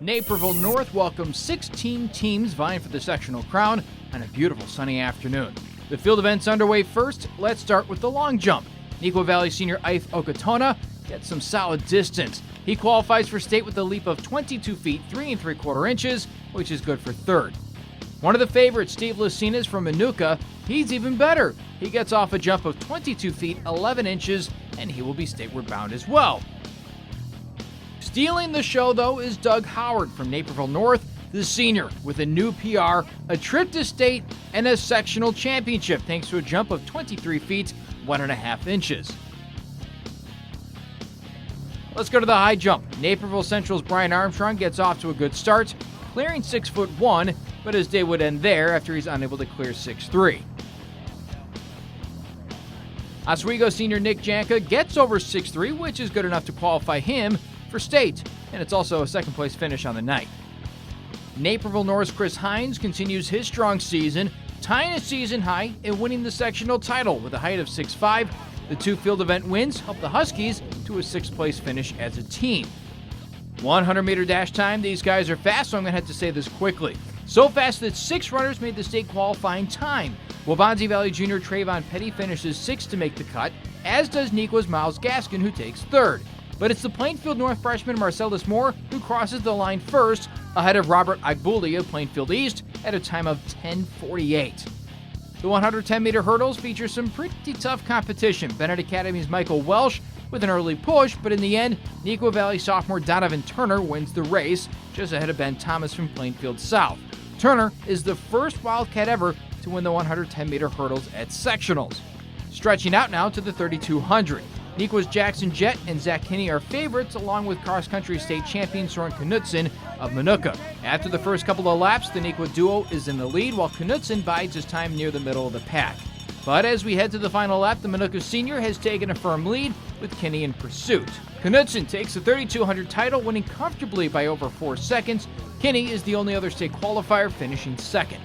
Naperville North welcomes 16 teams vying for the sectional crown on a beautiful sunny afternoon. The field event's underway first. Let's start with the long jump. Neuqua Valley senior Ife Okatona gets some solid distance. He qualifies for state with a leap of 22 feet 3 3/4 inches, which is good for third. One of the favorites, Steve Lacinas from Manuka, he's even better. He gets off a jump of 22 feet 11 inches, and he will be stateward bound as well. Stealing the show, though, is Doug Howard from Naperville North, the senior, with a new PR, a trip to state, and a sectional championship thanks to a jump of 23 feet 1.5 inches. Let's go to the high jump. Naperville Central's Brian Armstrong gets off to a good start, clearing 6'1", but his day would end there after he's unable to clear 6'3". Oswego senior Nick Janka gets over 6'3", which is good enough to qualify him for state, and it's also a second-place finish on the night. Naperville North's Chris Hines continues his strong season, tying a season high and winning the sectional title with a height of 6'5". The two field event wins help the Huskies to a 6th-place finish as a team. 100-meter dash time, these guys are fast, so I'm going to have to say this quickly. So fast that 6 runners made the state qualifying time. Waubonsie Valley junior Trayvon Petty finishes 6th to make the cut, as does Neuqua's Miles Gaskin, who takes 3rd. But it's the Plainfield North freshman Marcellus Moore who crosses the line first, ahead of Robert Agbuli of Plainfield East at a time of 10:48. The 110-meter hurdles feature some pretty tough competition. Bennett Academy's Michael Welsh with an early push, but in the end, Neuqua Valley sophomore Donovan Turner wins the race, just ahead of Ben Thomas from Plainfield South. Turner is the first Wildcat ever to win the 110-meter hurdles at sectionals. Stretching out now to the 3,200. Neuqua's Jackson Jett and Zach Kinney are favorites, along with cross-country state champion Soren Knutson of Manuka. After the first couple of laps, the Neuqua duo is in the lead, while Knutson bides his time near the middle of the pack. But as we head to the final lap, the Manuka senior has taken a firm lead, with Kinney in pursuit. Knutson takes the 3,200 title, winning comfortably by over 4 seconds. Kinney is the only other state qualifier, finishing second.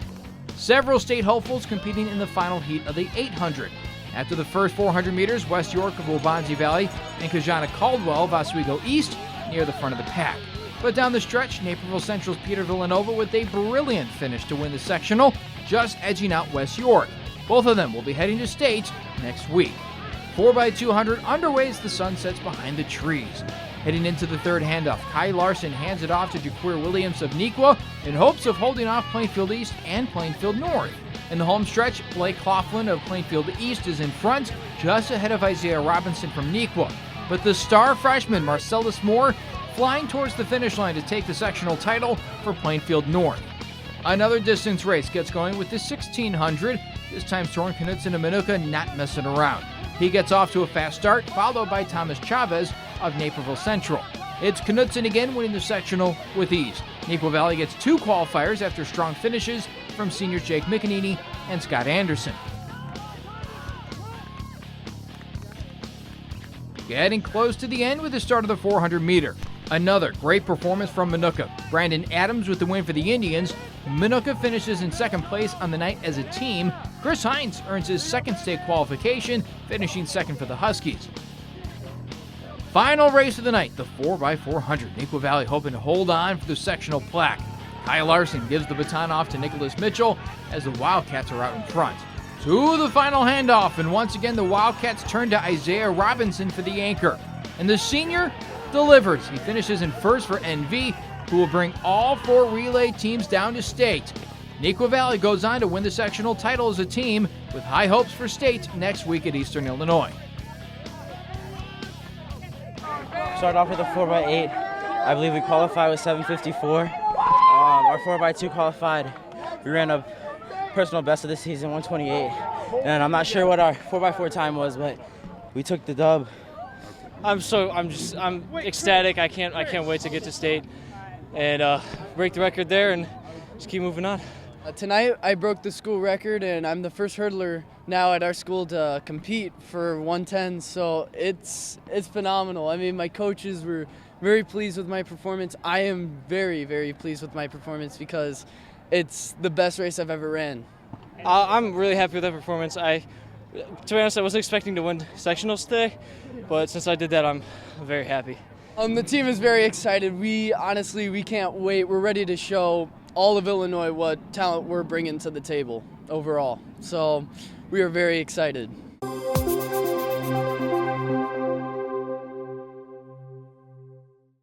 Several state hopefuls competing in the final heat of the 800. After the first 400 meters, West York of Waubonsie Valley and Kajana Caldwell of Oswego East near the front of the pack. But down the stretch, Naperville Central's Peter Villanova with a brilliant finish to win the sectional, just edging out West York. Both of them will be heading to state next week. 4x200 underway as the sun sets behind the trees. Heading into the third handoff, Kai Larson hands it off to Jaquir Williams of Neuqua in hopes of holding off Plainfield East and Plainfield North. In the home stretch, Blake Coughlin of Plainfield East is in front, just ahead of Isaiah Robinson from Neuqua. But the star freshman Marcellus Moore flying towards the finish line to take the sectional title for Plainfield North. Another distance race gets going with the 1,600. This time Soren Knutson of Manuka not messing around. He gets off to a fast start, followed by Thomas Chavez of Naperville Central. It's Knutson again winning the sectional with ease. Neuqua Valley gets 2 qualifiers after strong finishes from seniors Jake McEnany and Scott Anderson. Getting close to the end with the start of the 400-meter. Another great performance from Manuka. Brandon Adams with the win for the Indians. Manuka finishes in second place on the night as a team. Chris Hines earns his second state qualification, finishing second for the Huskies. Final race of the night, the 4x400. Neuqua Valley hoping to hold on for the sectional plaque. Kyle Larson gives the baton off to Nicholas Mitchell as the Wildcats are out in front. To the final handoff, and once again the Wildcats turn to Isaiah Robinson for the anchor. And the senior delivers. He finishes in first for NV, who will bring all 4 relay teams down to state. Neuqua Valley goes on to win the sectional title as a team, with high hopes for state next week at Eastern Illinois. Started off with a 4x8. I believe we qualified with 7:54. Our 4x2 qualified. We ran a personal best of the season, 128. And I'm not sure what our 4x4 time was, but we took the dub. I'm ecstatic. I can't wait to get to state and break the record there and just keep moving on. Tonight I broke the school record, and I'm the first hurdler now at our school to compete for 110, so it's phenomenal. I mean, my coaches were very pleased with my performance. I am very, very pleased with my performance because it's the best race I've ever ran. I'm really happy with that performance. To be honest, I wasn't expecting to win sectionals today, but since I did that, I'm very happy. The team is very excited. We can't wait. We're ready to show all of Illinois what talent we're bringing to the table overall. So we are very excited.